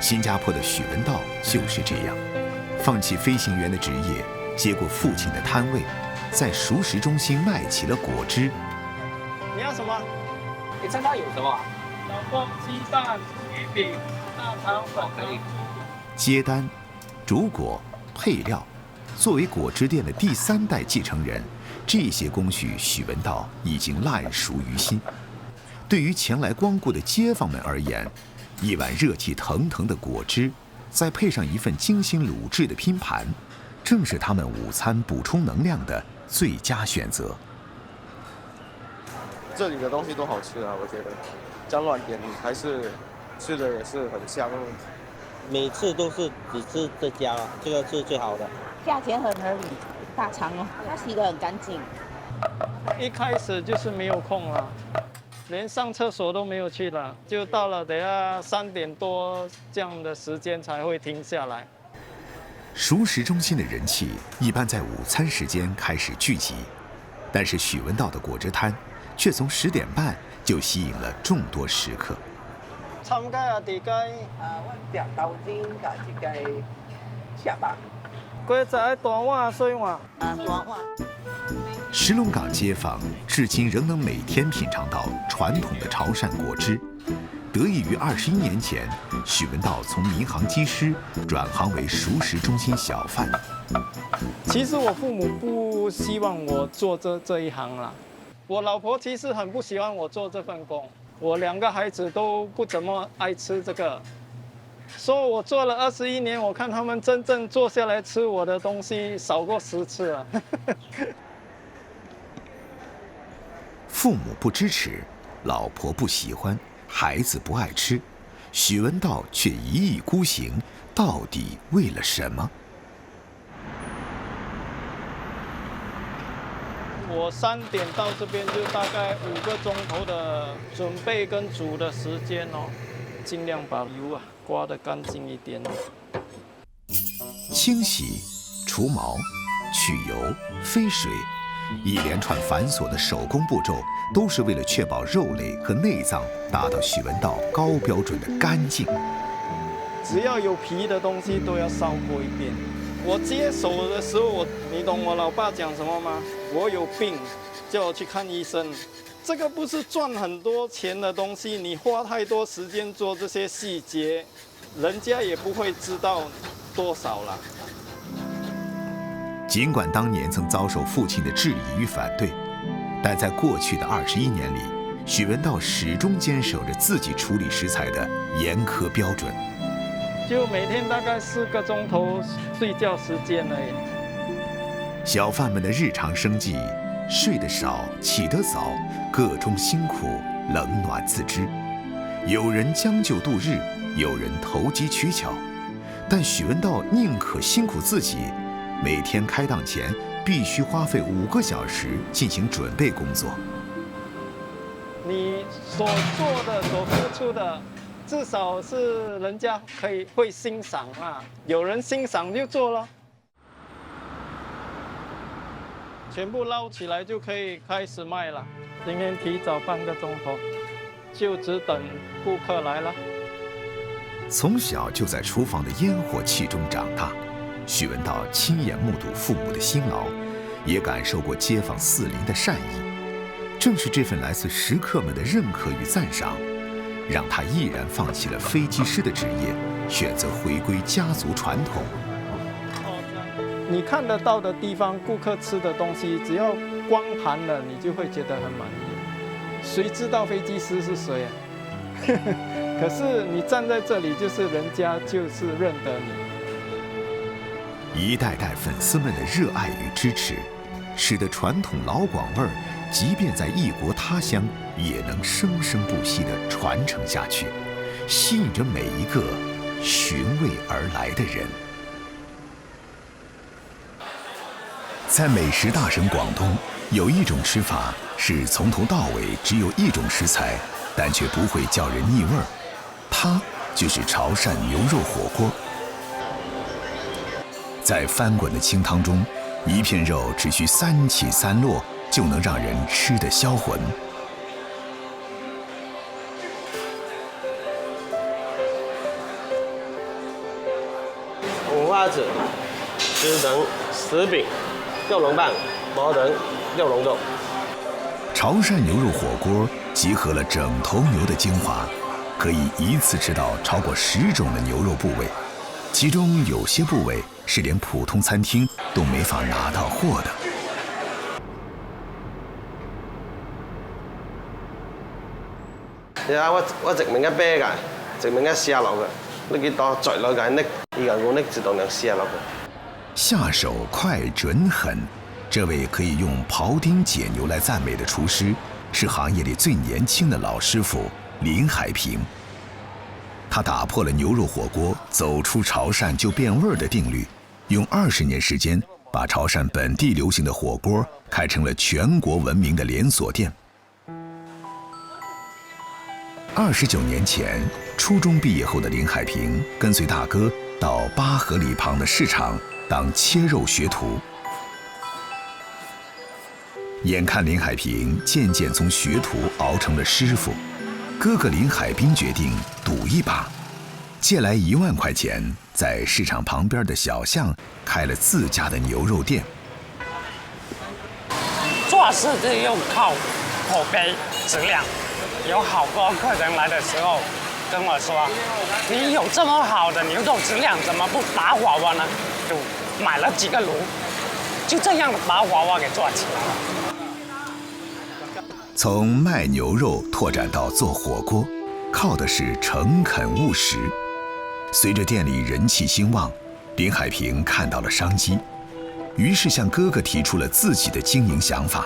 新加坡的许文道就是这样，放弃飞行员的职业，接过父亲的摊位，在熟食中心卖起了果汁。你要什么？你餐汤有什么？小凤鸡蛋、鱼饼、大肠粉可以。接单、煮果、配料，作为果汁店的第3代继承人，这些工序许文道已经烂熟于心。对于前来光顾的街坊们而言，一碗热气腾腾的果汁，再配上一份精心卤制的拼盘，正是他们午餐补充能量的最佳选择。这里的东西都好吃啊，我觉得讲软点还是吃的也是很香。每次都是只吃这家，这个是最好的，价钱很合理，大肠哦，它洗得很干净。一开始就是没有空了，连上厕所都没有去了，就到了等下3点多这样的时间才会停下来。熟食中心的人气一般在午餐时间开始聚集，但是许文道的果汁摊却从10点半就吸引了众多食客。參雞啊，地雞。我食豆尖甲一個蝦肉。龜仔大碗、細碗。大碗。石龙岗街坊至今仍能每天品尝到传统的潮汕果汁，得益于21年前许文道从民航机师转行为熟食中心小贩。其实我父母不希望我做这一行啦，我老婆其实很不喜欢我做这份工。我2个孩子都不怎么爱吃这个，说我做了21年，我看他们真正坐下来吃我的东西少过10次了。父母不支持，老婆不喜欢，孩子不爱吃，许文道却一意孤行，到底为了什么？我3点到这边就大概5个钟头的准备跟煮的时间哦，尽量把油刮得干净一点。清洗、除毛、去油、飞水，一连串繁琐的手工步骤，都是为了确保肉类和内脏达到许文道高标准的干净。只要有皮的东西都要烧过一遍。我接手的时候，你懂我老爸讲什么吗？我有病，叫我去看医生。这个不是赚很多钱的东西，你花太多时间做这些细节，人家也不会知道多少了。尽管当年曾遭受父亲的质疑与反对，但在过去的21年里，许文道始终坚守着自己处理食材的严苛标准。就每天大概4个钟头睡觉时间而已。小贩们的日常生计，睡得少，起得早，各中辛苦，冷暖自知。有人将就度日，有人投机取巧，但许文道宁可辛苦自己，每天开档前必须花费5个小时进行准备工作。你所做的、所付出的，至少是人家会欣赏啊，有人欣赏就做了。全部捞起来就可以开始卖了。今天提早半个钟头，就只等顾客来了。从小就在厨房的烟火气中长大，许文道亲眼目睹父母的辛劳，也感受过街坊四邻的善意。正是这份来自食客们的认可与赞赏，让他毅然放弃了飞机师的职业，选择回归家族传统。你看得到的地方，顾客吃的东西，只要光盘了，你就会觉得很满意。谁知道飞机师是谁啊？可是你站在这里，就是人家就是认得你。一代代粉丝们的热爱与支持，使得传统老广味儿，即便在异国他乡，也能生生不息地传承下去，吸引着每一个寻味而来的人。在美食大省广东，有一种吃法是从头到尾只有一种食材，但却不会叫人腻味儿，它就是潮汕牛肉火锅。在翻滚的清汤中，一片肉只需3起3落，就能让人吃得销魂。花子、枝藤、石饼、肉龙棒、毛仁、肉龙肉。潮汕牛肉火锅集合了整头牛的精华，可以一次吃到超过10种的牛肉部位，其中有些部位是连普通餐厅都没法拿到货的。我直面一啤㗎，直面一試下落嘅，呢幾多再落嘅搦，依個我搦自動能試下落嘅。下手快准狠，这位可以用庖丁解牛来赞美的厨师，是行业里最年轻的老师傅林海平。他打破了牛肉火锅走出潮汕就变味儿的定律，用20年时间把潮汕本地流行的火锅开成了全国闻名的连锁店。29年前，初中毕业后的林海平跟随大哥到八河里旁的市场当切肉学徒。眼看林海平渐渐从学徒熬成了师傅，哥哥林海滨决定赌一把，借来1万块钱，在市场旁边的小巷开了自家的牛肉店。做事就要靠口碑质量。有好多客人来的时候跟我说：“你有这么好的牛肉质量，怎么不打火锅呢？”就买了几个炉，就这样把火锅给做起来了。从卖牛肉拓展到做火锅，靠的是诚恳务实。随着店里人气兴旺，林海平看到了商机，于是向哥哥提出了自己的经营想法。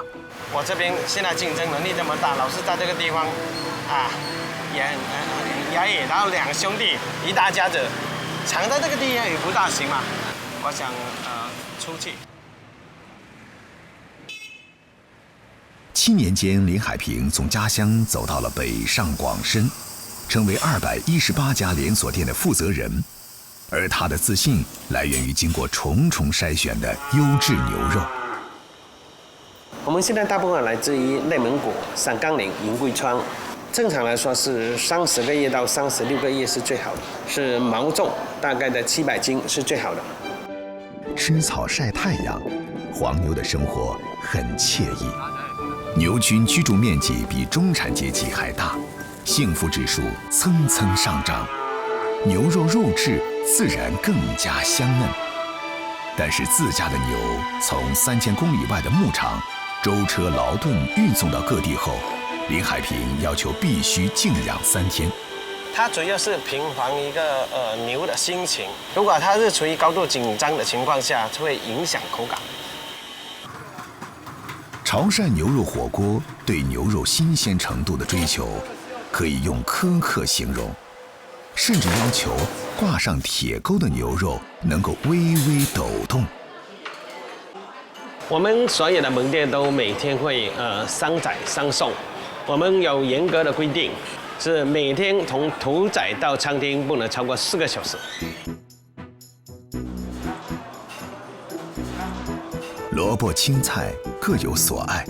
我这边现在竞争能力这么大，老是在这个地方也很压抑，然后2兄弟一大家子，藏在这个地方也不大行嘛。我想出去。7年间，林海平从家乡走到了北上广深，成为218家连锁店的负责人，而他的自信来源于经过重重筛选的优质牛肉。我们现在大部分来自于内蒙古、陕甘宁、云贵川。正常来说是30个月到36个月是最好的，是毛重大概的700斤是最好的。吃草晒太阳，黄牛的生活很惬意。牛群居住面积比中产阶级还大，幸福指数蹭蹭上涨，牛肉肉质自然更加香嫩。但是自家的牛从3000公里外的牧场舟车劳顿运送到各地后，林海平要求必须静养3天。它主要是平衡一个牛的心情，如果它是处于高度紧张的情况下，就会影响口感。潮汕牛肉火锅对牛肉新鲜程度的追求，可以用苛刻形容，甚至要求挂上铁钩的牛肉能够微微抖动。我们所有的门店都每天会3宰3送，我们有严格的规定，是每天从屠宰到餐厅不能超过4个小时。萝卜青菜各有所爱，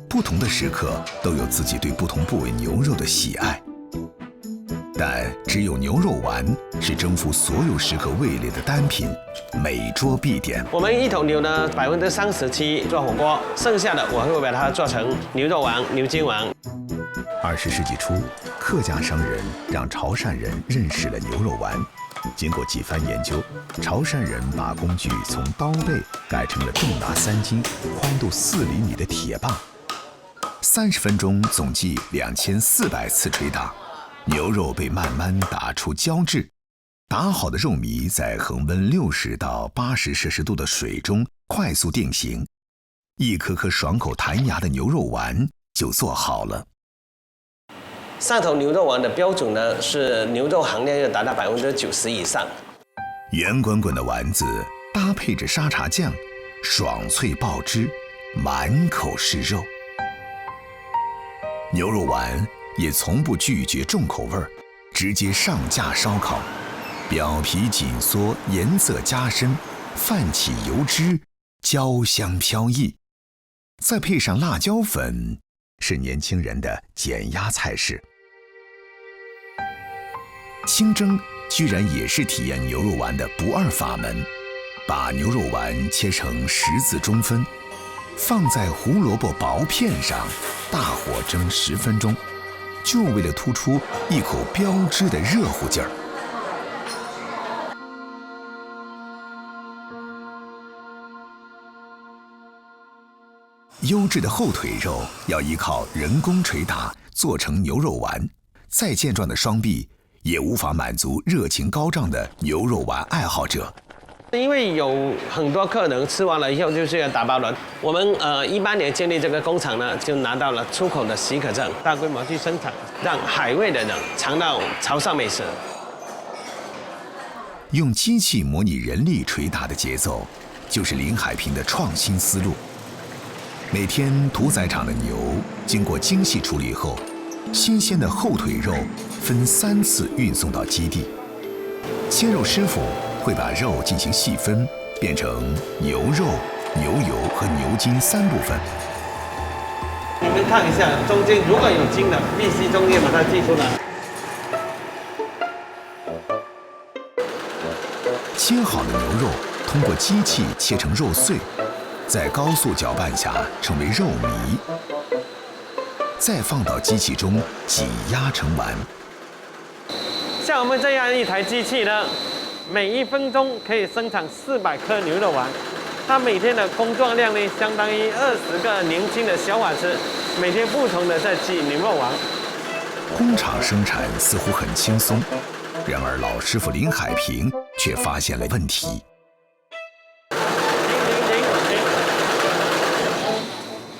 不同的食客都有自己对不同部位牛肉的喜爱。但只有牛肉丸是征服所有食客味蕾的单品，每桌必点。我们一头牛呢37%做火锅，剩下的我会把它做成牛肉丸、牛筋丸。20世纪初，客家商人让潮汕人认识了牛肉丸。经过几番研究，潮汕人把工具从刀背改成了重达3斤、宽度4厘米的铁棒，30分钟总计2400次捶打。牛肉被慢慢打出胶质，打好的肉糜在恒温60到80摄氏度的水中快速定型，一颗颗爽口弹牙的牛肉丸就做好了。上头牛肉丸的标准呢是牛肉含量要达到90%以上。圆滚滚的丸子搭配着沙茶酱，爽脆爆汁，满口是肉。牛肉丸也从不拒绝重口味儿，直接上架烧烤，表皮紧缩，颜色加深，泛起油脂，焦香飘逸，再配上辣椒粉，是年轻人的减压菜式。清蒸居然也是体验牛肉丸的不二法门。把牛肉丸切成10字中分，放在胡萝卜薄片上，大火蒸10分钟，就为了突出一口标志的热乎劲儿。优质的后腿肉要依靠人工捶打做成牛肉丸，再健壮的双臂也无法满足热情高涨的牛肉丸爱好者。因为有很多客人吃完了以后就是要打包了，我们18年建立这个工厂呢，就拿到了出口的许可证，大规模去生产，让海外的人尝到潮汕美食。用机器模拟人力捶打的节奏，就是林海平的创新思路。每天屠宰场的牛经过精细处理后，新鲜的后腿肉分3次运送到基地。切肉师傅会把肉进行细分，变成牛肉、牛油和牛筋3部分。你们看一下，中间如果有筋的，必须中间把它剔出来。切好的牛肉通过机器切成肉碎，在高速搅拌下成为肉糜，再放到机器中挤压成丸。像我们这样一台机器呢，每1分钟可以生产400颗牛肉丸，它每天的工作量呢，相当于20个年轻的小伙子每天不同的在挤牛肉丸。工厂生产似乎很轻松，然而老师傅林海平却发现了问题。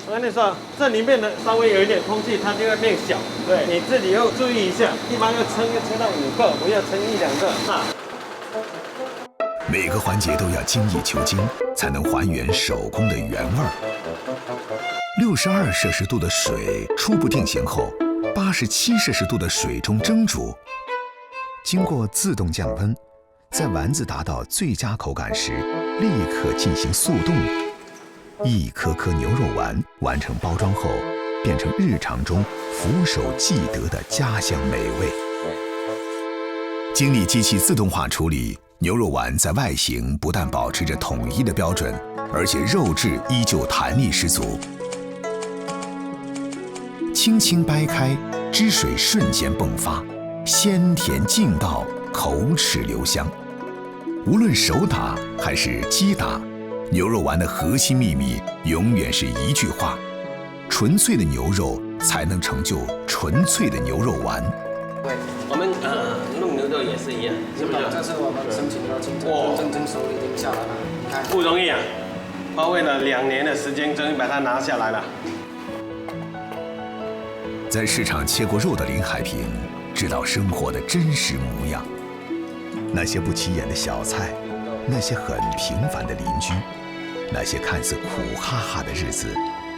我跟你说，这里面的稍微有一点空气，它就会变小。对，你自己要注意一下，一般要称到5个，不要称1、2个啊。每个环节都要精益求精，才能还原手工的原味儿。62摄氏度的水初步定型后，87摄氏度的水中蒸煮，经过自动降温，在丸子达到最佳口感时，立刻进行速冻。一颗颗牛肉丸完成包装后，变成日常中俯首即得的家乡美味。经历机器自动化处理，牛肉丸在外形不但保持着统一的标准，而且肉质依旧弹力十足。轻轻掰开，汁水瞬间迸发，鲜甜劲道，口齿留香。无论手打还是机打，牛肉丸的核心秘密永远是一句话：纯粹的牛肉才能成就纯粹的牛肉丸。我们弄牛肉也是一样，是不是？这是我们申请到清真证书已经下来了，你看不容易啊，花费了2年的时间，终于把它拿下来了。在市场切过肉的林海平，知道生活的真实模样。那些不起眼的小菜，那些很平凡的邻居，那些看似苦哈哈的日子，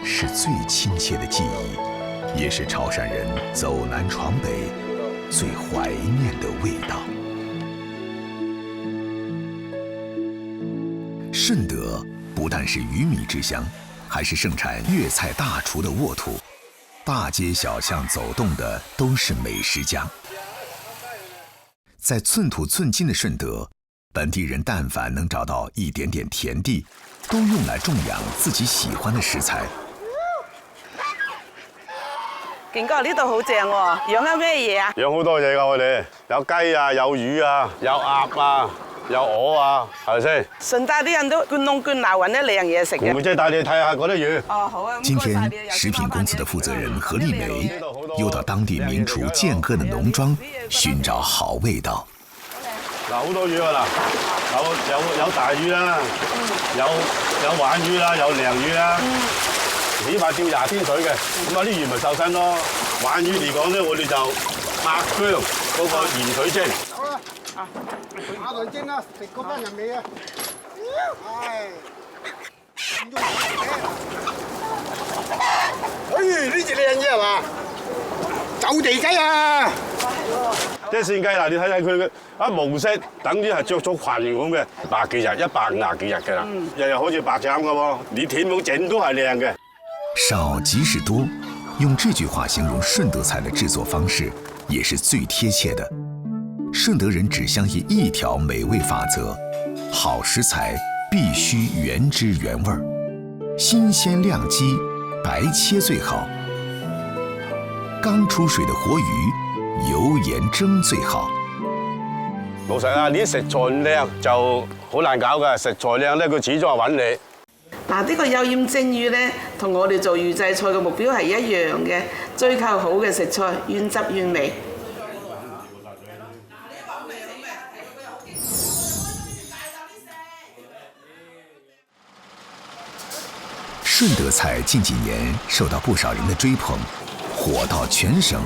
是最亲切的记忆，也是潮汕人走南闯北最怀念的味道。顺德不但是鱼米之乡，还是盛产粤菜大厨的沃土，大街小巷走动的都是美食家。在寸土寸金的顺德，本地人但凡能找到一点点田地，都用来种养自己喜欢的食材。勁哥呢度好正喎，養緊咩嘢啊？養好多嘢㗎，我哋有雞啊，有魚啊，有鴨啊，有鵝啊，係咪先？順帶啲人都捐窿捐罅揾啲靚嘢食嘅。梅姐帶你睇下嗰啲魚。哦，好啊。今天，食品公司的負責人何麗梅又到當地名廚建哥的農莊尋找好味道。嗱，好多魚啊嗱，有大魚啦，有鯇魚啦，有鯪魚啦。起碼釣20天水嘅，咁啊啲魚咪瘦身咯。鯇魚嚟講咧，我哋就拍薑嗰個鹽水蒸。好啦，打台蒸啦，食嗰班人味啊！唉，呢隻靚嘢係嘛？走地雞啊！即係扇雞嗱，你睇睇佢嘅毛色，等於係着咗裙咁嘅，100幾日、150幾日嘅啦，日日好似白斬嘅喎，你舔冇整都係靚嘅。少即是多，用这句话形容顺德菜的制作方式，也是最贴切的。顺德人只相信一条美味法则：好食材必须原汁原味儿，新鲜亮鸡，白切最好。刚出水的活魚，油鹽蒸最好。老實啊，啲食材唔靚就好難搞㗎。食材靚咧，佢始終係揾你。嗱，呢個有鹽蒸魚咧，同我哋做預製菜嘅目標係一樣嘅，追求好嘅食材，原汁原味。顺德菜近几年受到不少人的追捧，火到全省。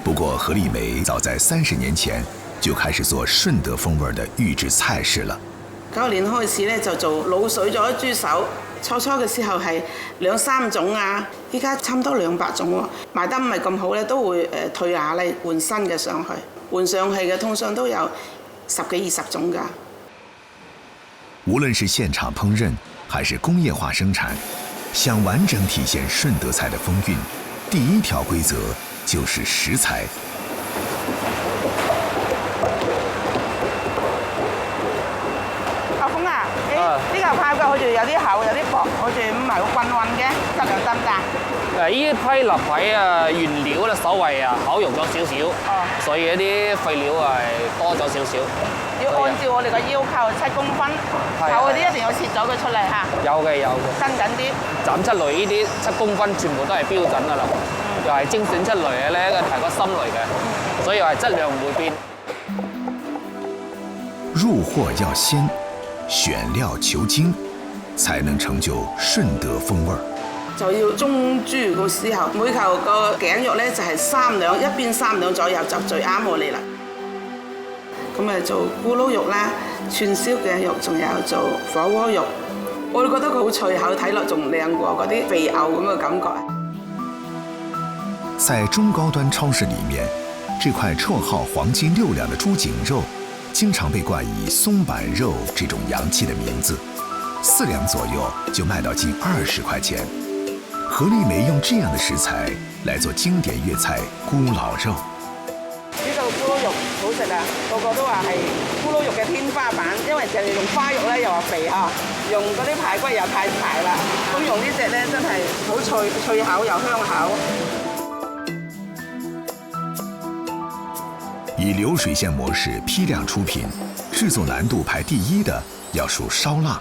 不過何麗梅早在30年前就開始做順德風味的預製菜式了。90年開始咧就做滷水咗豬手，初嘅時候係2、3種啊，依家差唔多200種喎。賣得唔係咁好咧，都會退下嚟換新嘅上去，換上去嘅通常都有10幾20種㗎。無論是現場烹飪還是工業化生產，想完整體現順德菜的風韻，第一條規則就是食材。阿峰啊，呢嚿炮腳好似有啲厚，有啲薄，好似唔係好均勻嘅，質量得唔得？呢批立體原料咧，稍微烤肉咗少少，所以一啲廢料係多咗少少。要按照我哋嘅要求7公分，厚嗰啲一定要切咗佢出嚟嚇。有嘅，伸緊啲。斬出嚟呢啲7公分全部都係標準㗎啦，又係精選出嚟嘅咧，係個心嚟嘅，所以係質量唔會變。入貨要鮮，選料求精，才能成就順德風味。就要中豬嘅時候，每球個頸肉咧就係3兩，一邊3兩左右就最啱我哋啦。咁咪做咕嚕肉啦、串燒頸肉，仲有做火鍋肉。我哋覺得佢好脆口，睇落仲靚過嗰啲肥牛咁嘅感覺。在中高端超市裡面，這塊綽號黃金6兩的豬頸肉，經常被冠以松板肉這種洋氣的名字，4兩左右就賣到近20塊錢。何麗梅用這樣的食材來做經典粵菜咕嚕肉。呢度咕嚕肉好食啊，個個都話係咕嚕肉嘅天花板，因為淨係用花肉咧又話肥啊，用嗰啲排骨又太柴啦，咁用呢隻咧真係好脆口又香口。以流水線模式批量出品，製作難度排第1的要數燒臘。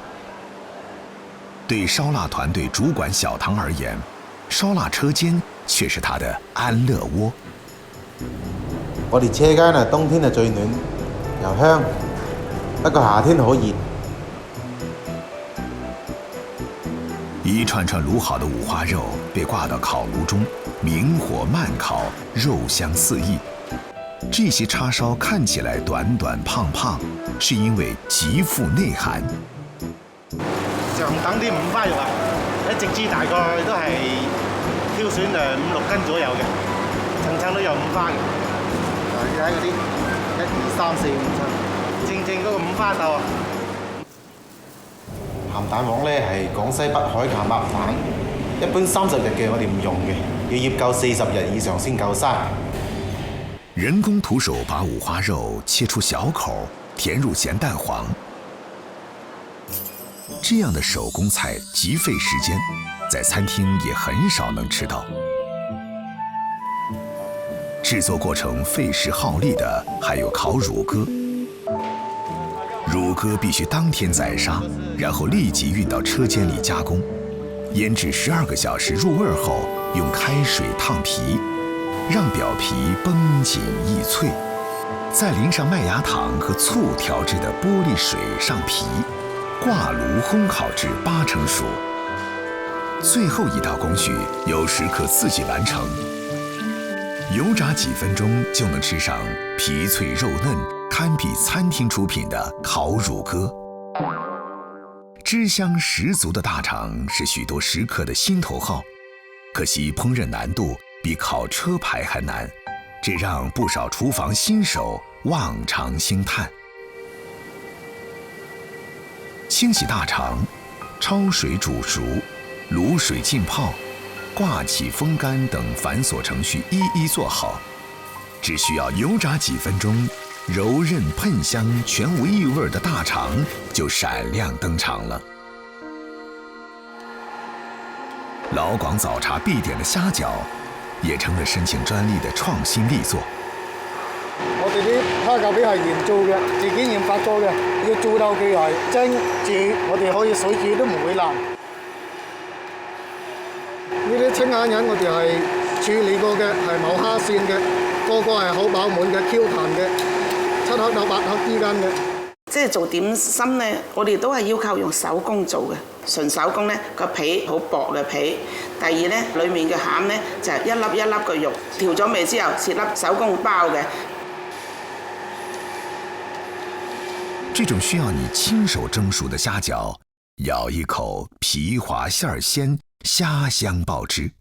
對燒臘團隊主管小唐而言，燒臘車間卻是他的安樂窩。我哋車間啊，冬天係最暖又香，不過夏天好熱。一串串滷好的五花肉被掛到烤爐中，明火慢烤，肉香四溢。這些叉燒看起來短短胖胖，是因為極富內涵。上等啲五花肉啊，一隻豬大概都係挑選5、6斤左右嘅，層層都有五花嘅。你睇嗰啲1、2、3、4、5層，正嗰個五花豆啊。鹹蛋黃咧係廣西北海鹹鴨蛋，一般30日嘅我哋唔用嘅，要醃夠40日以上先夠生。人工徒手把五花肉切出小口，填入鹹蛋黃。這樣的手工菜極費時間，在餐廳也很少能吃到。製作過程費時耗力的還有烤乳鴿。乳鴿必須當天宰殺，然後立即運到車間裡加工，醃製12個小時入味後，用開水燙皮，讓表皮繃緊易脆，再淋上麥芽糖和醋調製的玻璃水上皮，掛爐烘烤至8成熟。最後一道工序由食客自己完成，油炸幾分鐘就能吃上皮脆肉嫩，堪比餐廳出品的烤乳鴿。汁香十足的大腸是許多食客的心頭好，可惜烹飪難度比烤車排還難，這讓不少廚房新手望腸興嘆。清洗大腸，焯水煮熟，滷水浸泡，掛起風乾等繁瑣程序一一做好，只需要油炸幾分鐘，柔韧喷香、全无异味的大肠就闪亮登场了。老广早茶必点的虾饺，也成了申请专利的创新力作。我哋啲蝦餃餅係現做嘅，自己研發過嘅，要做到幾耐蒸煮，我哋可以水煮都唔會爛。呢啲青眼仁我哋係處理過嘅，係冇蝦線嘅，個係好飽滿嘅 Q 彈嘅，7克到8克之間嘅。即係做點心咧，我哋都係要求用手工做嘅，純手工咧個皮好薄嘅皮。第二咧，裡面嘅餡咧就係一粒一粒嘅肉，調咗味之後切粒手工包嘅。这种需要你亲手蒸熟的虾饺，咬一口皮滑馅儿鲜，虾香爆汁。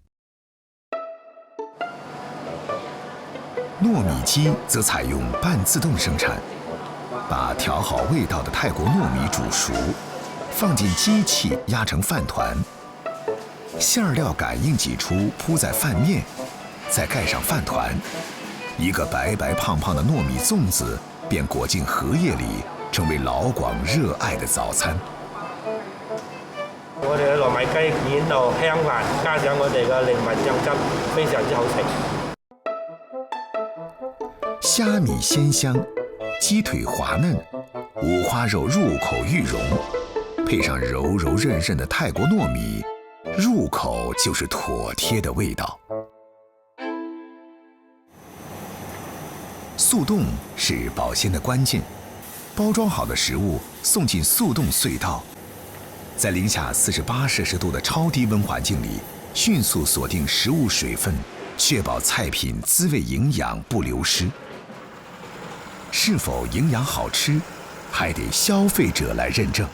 糯米鸡则采用半自动生产，把调好味道的泰国糯米煮熟，放进机器压成饭团，馅儿料感应挤出，铺在饭面，再盖上饭团，一个白白胖胖的糯米粽子便裹进荷叶里，成为老廣熱愛的早餐。我哋嘅糯米雞演到香滑，加上我哋嘅靈魂醬汁，非常之好食。蝦米鮮香，雞腿滑嫩，五花肉入口愈溶，配上柔柔韧韧的泰國糯米，入口就是妥帖的味道。速凍是保鮮的關鍵。包裝好的食物送进速冻隧道，在零下48摄氏度的超低温环境里，迅速锁定食物水分，确保菜品滋味营养不流失。是否营养好吃，还得消费者来认证。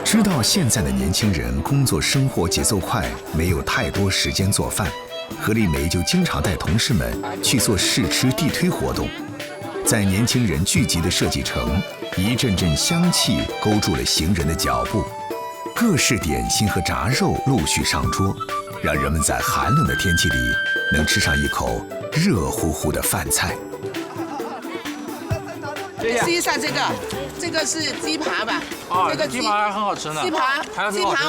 知道现在的年轻人工作生活节奏快，没有太多时间做饭。何丽梅就经常带同事们去做试吃地推活动，在年轻人聚集的设计城，一阵阵香气勾住了行人的脚步，各式点心和炸肉陆续上桌，让人们在寒冷的天气里能吃上一口热乎乎的饭菜。试一下这个是鸡扒吧？这个鸡扒很好吃呢。鸡扒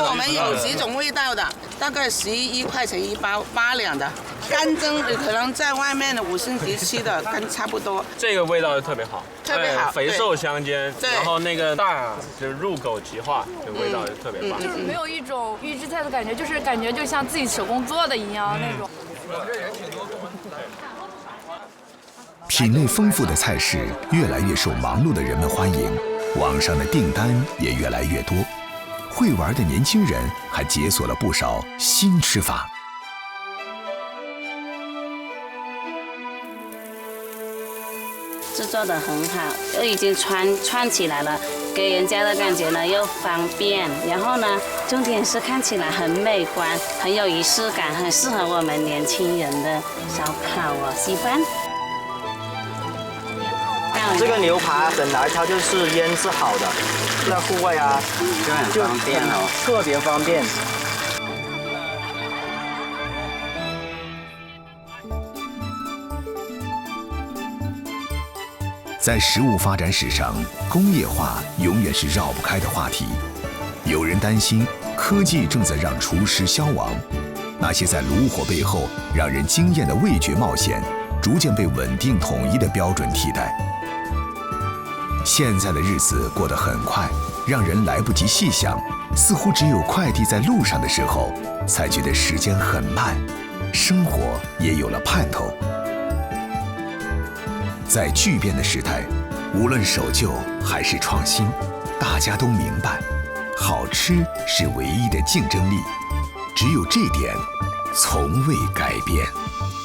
我们有几种味道的，大概11块钱一包，8两的。干蒸可能在外面的5星级吃的跟差不多。这个味道特别好，特别好，肥瘦相间，然后那个大就是入口即化，这味道就特别棒。就是没有一种预制菜的感觉，就是感觉就像自己手工做的一样那种。品类丰富的菜式越来越受忙碌的人们欢迎，网上的订单也越来越多。会玩的年轻人还解锁了不少新吃法。制作的很好，又已经串起来了，给人家的感觉呢又方便，然后呢，重点是看起来很美观，很有仪式感，很适合我们年轻人的烧烤哦，喜欢。这个牛扒本来它就是腌制好的，在户外啊就很方便哦，特别方便。在食物发展史上，工业化永远是绕不开的话题。有人担心科技正在让厨师消亡，那些在炉火背后让人惊艳的味觉冒险，逐渐被稳定统一的标准替代。现在的日子过得很快，让人来不及细想，似乎只有快递在路上的时候，才觉得时间很慢，生活也有了盼头。在巨变的时代，无论守旧还是创新，大家都明白，好吃是唯一的竞争力，只有这点从未改变。